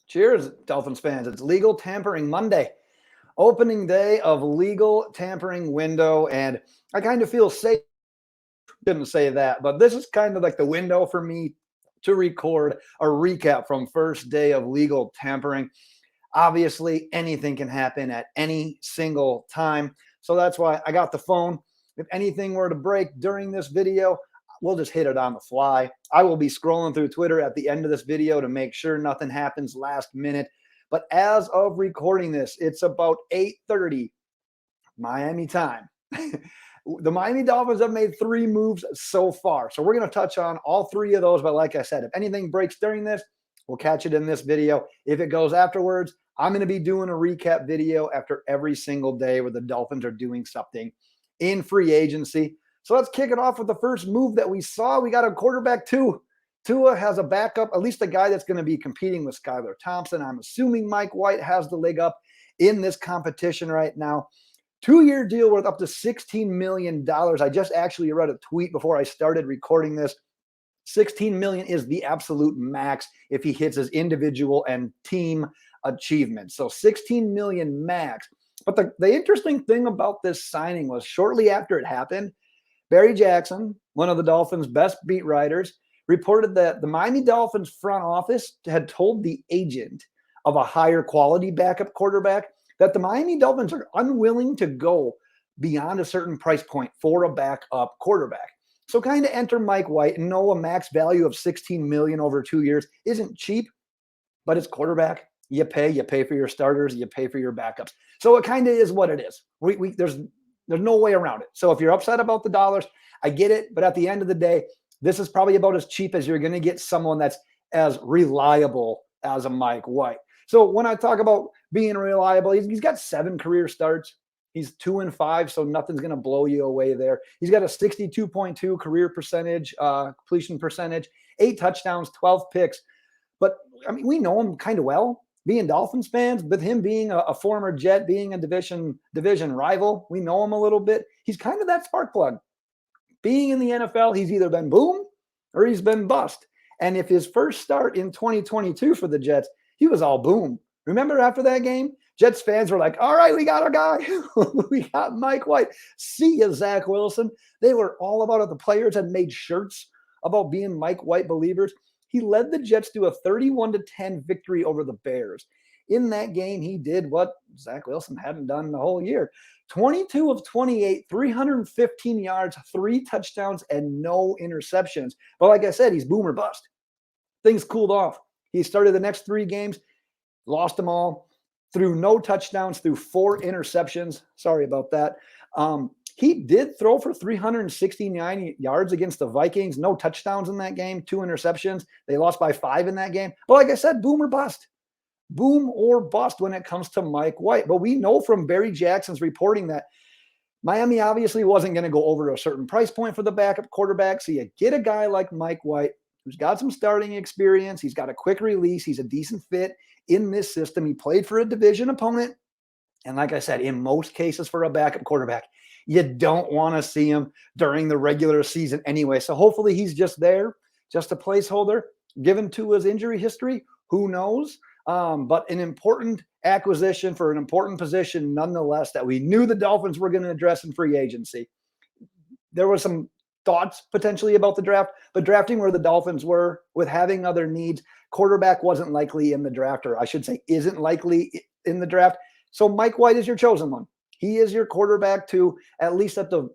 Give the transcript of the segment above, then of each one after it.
Cheers, Dolphins fans. It's Legal Tampering Monday, opening day of legal tampering window. And I kind of feel safe. Didn't say that, but this is kind of like the window for me to record a recap from first day of legal tampering. Obviously, anything can happen at any single time. So that's why I got the phone. If anything were to break during this video, we'll just hit it on the fly. I will be scrolling through Twitter at the end of this video to make sure nothing happens last minute. But as of recording this, it's about 8:30 Miami time. The Miami Dolphins have made 3 moves so far. So we're going to touch on all 3 of those. But like I said, if anything breaks during this, we'll catch it in this video. If it goes afterwards, I'm going to be doing a recap video after every single day where the Dolphins are doing something in free agency. So let's kick it off with the first move that we saw. We got a quarterback too. Tua has a backup, at least a guy that's going to be competing with Skylar Thompson. I'm assuming Mike White has the leg up in this competition right now. 2-year deal worth up to $16 million. I just actually read a tweet before I started recording this. $16 million is the absolute max if he hits his individual and team achievements. So $16 million max. But the interesting thing about this signing was shortly after it happened, Barry Jackson, one of the Dolphins' best beat writers, reported that the Miami Dolphins front office had told the agent of a higher quality backup quarterback that the Miami Dolphins are unwilling to go beyond a certain price point for a backup quarterback. So kind of enter Mike White and know a max value of $16 million over 2 years isn't cheap, but it's quarterback. You pay for your starters, you pay for your backups. So it kind of is what it is. There's no way around it. So if you're upset about the dollars, I get it. But at the end of the day, this is probably about as cheap as you're going to get someone that's as reliable as a Mike White. So when I talk about being reliable, he's got 7 career starts. He's 2-5, so nothing's going to blow you away there. He's got a 62.2 career percentage, completion percentage, 8 touchdowns, 12 picks. But I mean, we know him kind of well, being Dolphins fans, with him being a former Jet, being a division rival. We know him a little bit. He's kind of that spark plug. Being in the NFL, he's either been boom or he's been bust. And if his first start in 2022 for the Jets, he was all boom. Remember after that game, Jets fans were like, all right, we got our guy. We got Mike White. See ya, Zach Wilson. They were all about it. The players had made shirts about being Mike White believers. He led the Jets to a 31-10 victory over the Bears. In that game, he did what Zach Wilson hadn't done the whole year. 22 of 28, 315 yards, 3 touchdowns, and no interceptions. But like I said, he's boom or bust. Things cooled off. He started the next 3 games, lost them all, threw no touchdowns, threw 4 interceptions. Sorry about that. He did throw for 369 yards against the Vikings. No touchdowns in that game, 2 interceptions. They lost by 5 in that game. But like I said, boom or bust. Boom or bust when it comes to Mike White. But we know from Barry Jackson's reporting that Miami obviously wasn't going to go over a certain price point for the backup quarterback. So you get a guy like Mike White who's got some starting experience. He's got a quick release. He's a decent fit in this system. He played for a division opponent. And like I said, in most cases for a backup quarterback, you don't want to see him during the regular season anyway. So hopefully he's just there, just a placeholder. Given to his injury history, who knows? But an important acquisition for an important position nonetheless that we knew the Dolphins were going to address in free agency. There was some thoughts potentially about the draft, but drafting where the Dolphins were with having other needs, quarterback wasn't likely in the draft, or I should say isn't likely in the draft. So Mike White is your chosen one. He is your quarterback to, at least at the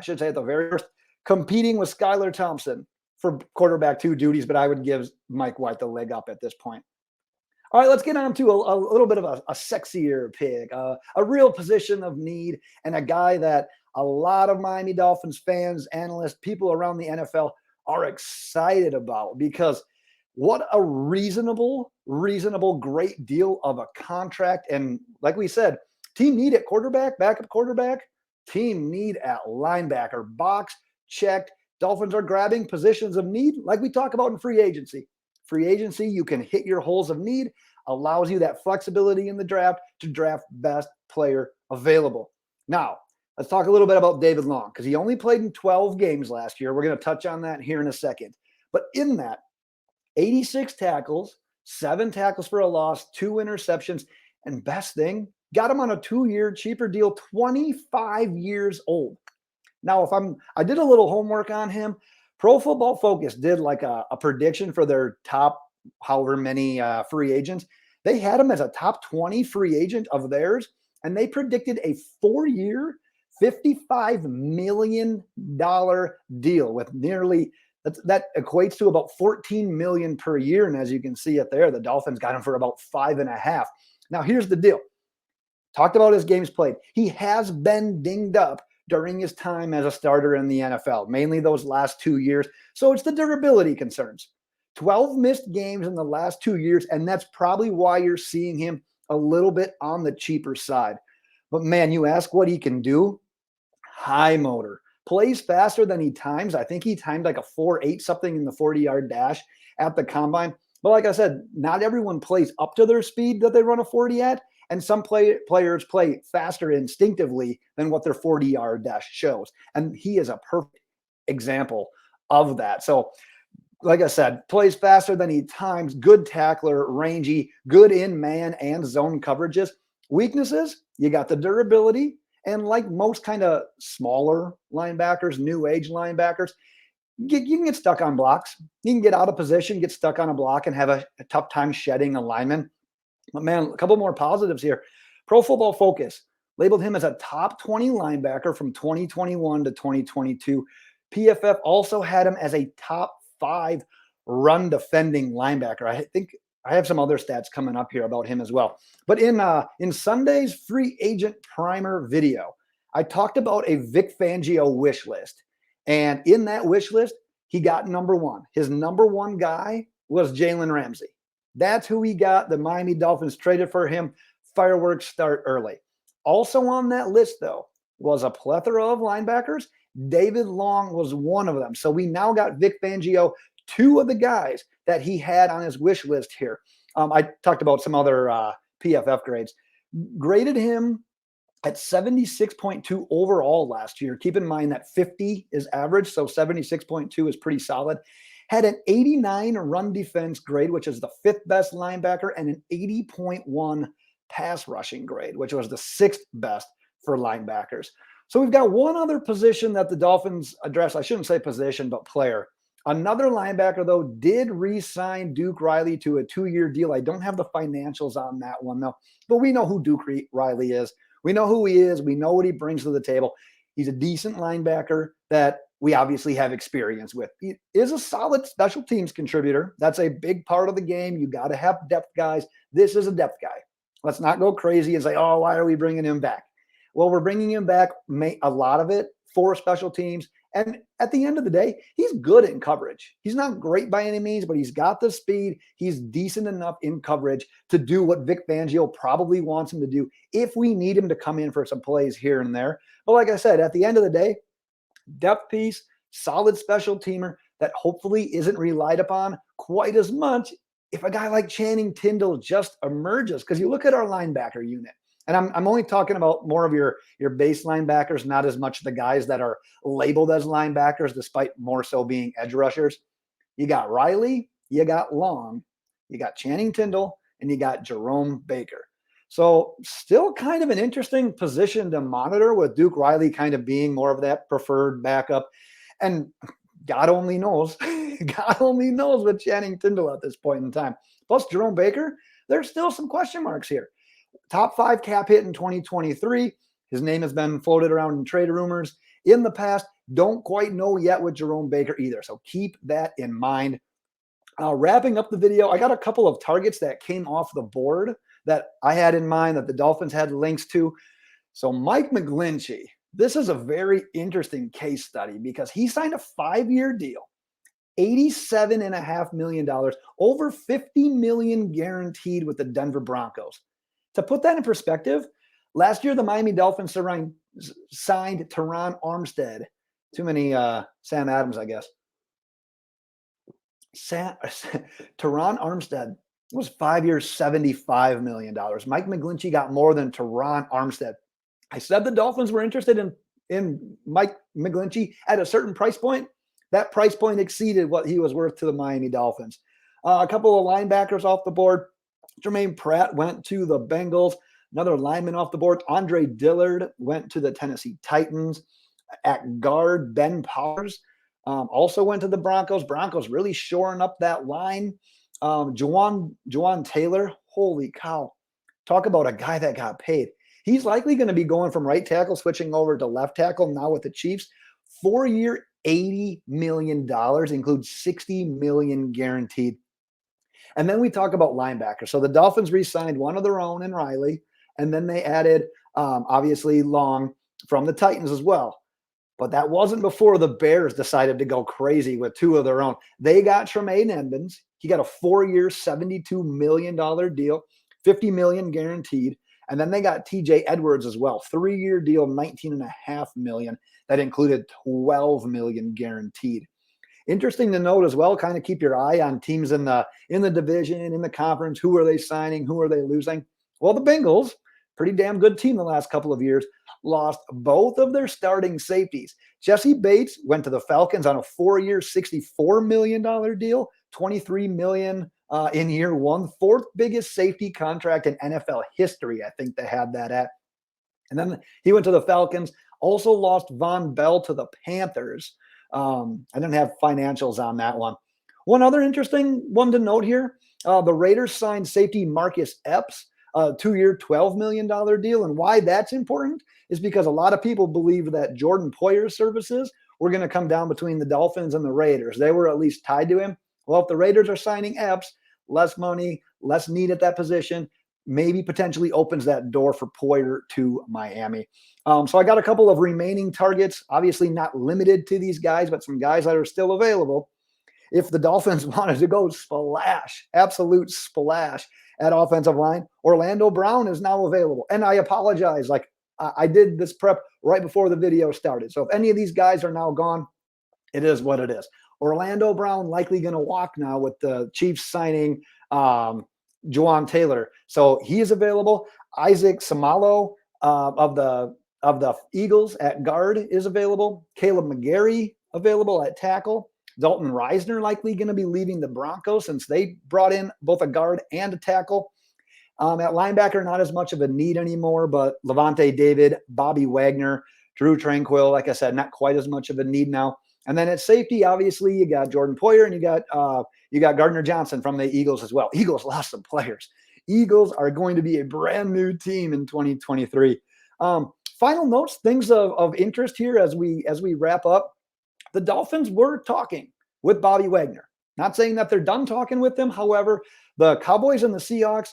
very first, competing with Skylar Thompson for quarterback 2 duties, but I would give Mike White the leg up at this point. All right, let's get on to a little bit of a sexier pick, a real position of need, and a guy that a lot of Miami Dolphins fans, analysts, people around the NFL are excited about, because what a reasonable, great deal of a contract. And like we said, team need at quarterback, backup quarterback, team need at linebacker, box checked. Dolphins are grabbing positions of need like we talk about in free agency. Free agency, you can hit your holes of need, allows you that flexibility in the draft to draft best player available. Now, let's talk a little bit about David Long, because he only played in 12 games last year. We're going to touch on that here in a second. But in that, 86 tackles, 7 tackles for a loss, 2 interceptions, and best thing, got him on a 2-year cheaper deal, 25 years old. Now, I did a little homework on him. Pro Football Focus did like a prediction for their top however many free agents. They had him as a top 20 free agent of theirs, and they predicted a 4-year, $55 million deal with nearly that equates to about $14 million per year. And as you can see it there, the Dolphins got him for about 5.5. Now, here's the deal. Talked about his games played. He has been dinged up during his time as a starter in the NFL, mainly those last 2 years. So it's the durability concerns. 12 missed games in the last 2 years, and that's probably why you're seeing him a little bit on the cheaper side. But man, you ask what he can do. High motor. Plays faster than he times. I think he timed like a 4.8 something in the 40-yard dash at the combine. But like I said, not everyone plays up to their speed that they run a 40 at. And some players play faster instinctively than what their 40-yard dash shows. And he is a perfect example of that. So like I said, plays faster than he times, good tackler, rangy, good in man and zone coverages. Weaknesses, you got the durability. And like most kind of smaller linebackers, new age linebackers, you can get stuck on blocks. You can get out of position, get stuck on a block, and have a tough time shedding a lineman. But man, a couple more positives here. Pro Football Focus labeled him as a top 20 linebacker from 2021 to 2022. PFF also had him as a top 5 run defending linebacker. I think I have some other stats coming up here about him as well. But in Sunday's free agent primer video, I talked about a Vic Fangio wish list. And in that wish list, he got number 1. His number 1 guy was Jalen Ramsey. That's who he got. The Miami Dolphins traded for him. Fireworks start early. Also on that list, though, was a plethora of linebackers. David Long was one of them. So we now got Vic Fangio, 2 of the guys that he had on his wish list here. I talked about some other PFF grades. Graded him at 76.2 overall last year. Keep in mind that 50 is average, so 76.2 is pretty solid. Had an 89 run defense grade, which is the 5th best linebacker, and an 80.1 pass rushing grade, which was the 6th best for linebackers. So we've got one other position that the Dolphins address. I shouldn't say position, but player. Another linebacker, though, did re-sign Duke Riley to a 2-year deal. I don't have the financials on that one, though. But we know who Duke Riley is. We know who he is. We know what he brings to the table. He's a decent linebacker that we obviously have experience with. He is a solid special teams contributor. That's a big part of the game. You got to have depth guys. This is a depth guy. Let's not go crazy and say, oh, why are we bringing him back? Well, we're bringing him back, a lot of it for special teams. And at the end of the day, he's good in coverage. He's not great by any means, but he's got the speed. He's decent enough in coverage to do what Vic Fangio probably wants him to do if we need him to come in for some plays here and there. But like I said, at the end of the day, depth piece, solid special teamer that hopefully isn't relied upon quite as much if a guy like Channing Tindall just emerges. Because you look at our linebacker unit, and I'm only talking about more of your base linebackers, not as much the guys that are labeled as linebackers, despite more so being edge rushers. You got Riley, you got Long, you got Channing Tindall, and you got Jerome Baker. So still kind of an interesting position to monitor, with Duke Riley kind of being more of that preferred backup. And God only knows, God only knows with Channing Tindall at this point in time. Plus Jerome Baker, there's still some question marks here. Top 5 cap hit in 2023. His name has been floated around in trade rumors in the past. Don't quite know yet with Jerome Baker either. So keep that in mind. Wrapping up the video, I got a couple of targets that came off the board that I had in mind that the Dolphins had links to. So Mike McGlinchey, this is a very interesting case study because he signed a 5-year deal, $87.5 million, over $50 million guaranteed with the Denver Broncos. To put that in perspective, last year the Miami Dolphins signed Teron Armstead. Too many Sam Adams, I guess. Teron Armstead was 5 years, $75 million. Mike McGlinchey got more than Teron Armstead. I said the Dolphins were interested in Mike McGlinchey at a certain price point. That price point exceeded what he was worth to the Miami Dolphins. A couple of linebackers off the board. Jermaine Pratt went to the Bengals. Another lineman off the board. Andre Dillard went to the Tennessee Titans. At guard, Ben Powers also went to the Broncos. Broncos really shoring up that line. Juwan Taylor, holy cow. Talk about a guy that got paid. He's likely going to be going from right tackle, switching over to left tackle now with the Chiefs. 4-year, $80 million, includes $60 million guaranteed. And then we talk about linebackers. So the Dolphins re-signed one of their own in Riley, and then they added, obviously, Long from the Titans as well. But that wasn't before the Bears decided to go crazy with two of their own. They got Tremaine Edmonds. He got a 4-year, $72 million deal, $50 million guaranteed. And then they got TJ Edwards as well, 3-year deal, $19.5 million. That included $12 million guaranteed. Interesting to note as well, kind of keep your eye on teams in the division, in the conference. Who are they signing? Who are they losing? Well, the Bengals, pretty damn good team the last couple of years, lost both of their starting safeties. Jesse Bates went to the Falcons on a 4-year, $64 million deal, $23 million in year one. Fourth biggest safety contract in NFL history, I think they had that at. And then he went to the Falcons. Also lost Von Bell to the Panthers. I didn't have financials on that one. One other interesting one to note here, the Raiders signed safety Marcus Epps, a 2-year, $12 million deal. And why that's important is because a lot of people believe that Jordan Poyer's services were going to come down between the Dolphins and the Raiders. They were at least tied to him. Well, if the Raiders are signing Epps, less money, less need at that position, maybe potentially opens that door for Poyer to Miami. So I got a couple of remaining targets, obviously not limited to these guys, but some guys that are still available. If the Dolphins wanted to go splash, absolute splash at offensive line, Orlando Brown is now available. And I apologize. I did this prep right before the video started. So if any of these guys are now gone, it is what it is. Orlando Brown likely going to walk now with the Chiefs signing Juwan Taylor. So he is available. Isaac Samalo of the Eagles at guard is available. Caleb McGarry available at tackle. Dalton Reisner likely going to be leaving the Broncos since they brought in both a guard and a tackle. At linebacker, not as much of a need anymore, but Levante David, Bobby Wagner, Drew Tranquill, like I said, not quite as much of a need now. And then at safety, obviously, you got Jordan Poyer and you got Gardner Johnson from the Eagles as well. Eagles lost some players. Eagles are going to be a brand new team in 2023. Final notes, things of interest here as we wrap up. The Dolphins were talking with Bobby Wagner. Not saying that they're done talking with him. However, the Cowboys and the Seahawks,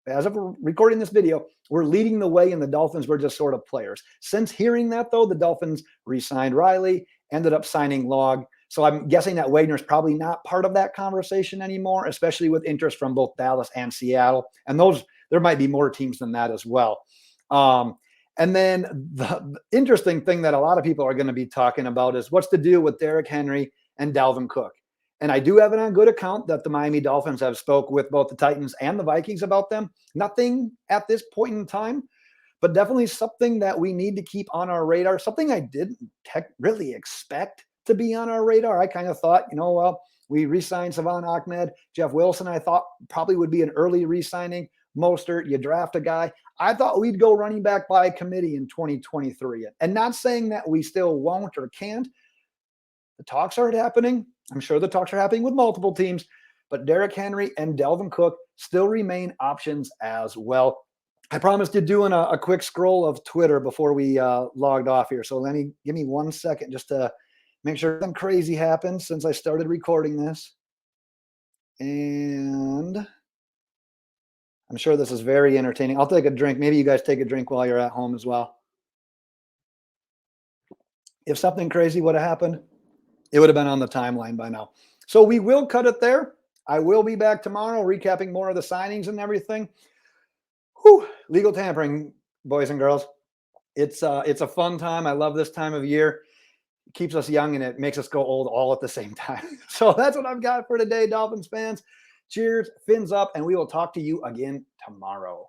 as of recording this video, were leading the way and the Dolphins were just sort of players. Since hearing that, though, the Dolphins re-signed Riley, ended up signing Log. So I'm guessing that Wagner's probably not part of that conversation anymore, especially with interest from both Dallas and Seattle. And there might be more teams than that as well. And then the interesting thing that a lot of people are going to be talking about is what's the deal with Derrick Henry and Dalvin Cook. And I do have it on good account that the Miami Dolphins have spoke with both the Titans and the Vikings about them. Nothing at this point in time, but definitely something that we need to keep on our radar. Something I didn't really expect to be on our radar. I kind of thought, well, we re-signed Savon Ahmed. Jeff Wilson, I thought probably would be an early re-signing. Mostert, you draft a guy. I thought we'd go running back by committee in 2023. And not saying that we still won't or can't. The talks are happening. I'm sure the talks are happening with multiple teams, but Derrick Henry and Dalvin Cook still remain options as well. I promised you doing a quick scroll of Twitter before we logged off here. So give me 1 second just to make sure nothing crazy happens since I started recording this. And I'm sure this is very entertaining. I'll take a drink. Maybe you guys take a drink while you're at home as well. If something crazy would have happened, it would have been on the timeline by now. So we will cut it there. I will be back tomorrow recapping more of the signings and everything. Whew, legal tampering, boys and girls. It's a fun time. I love this time of year. It keeps us young and it makes us go old all at the same time. So that's what I've got for today, Dolphins fans. Cheers, fins up, and we will talk to you again tomorrow.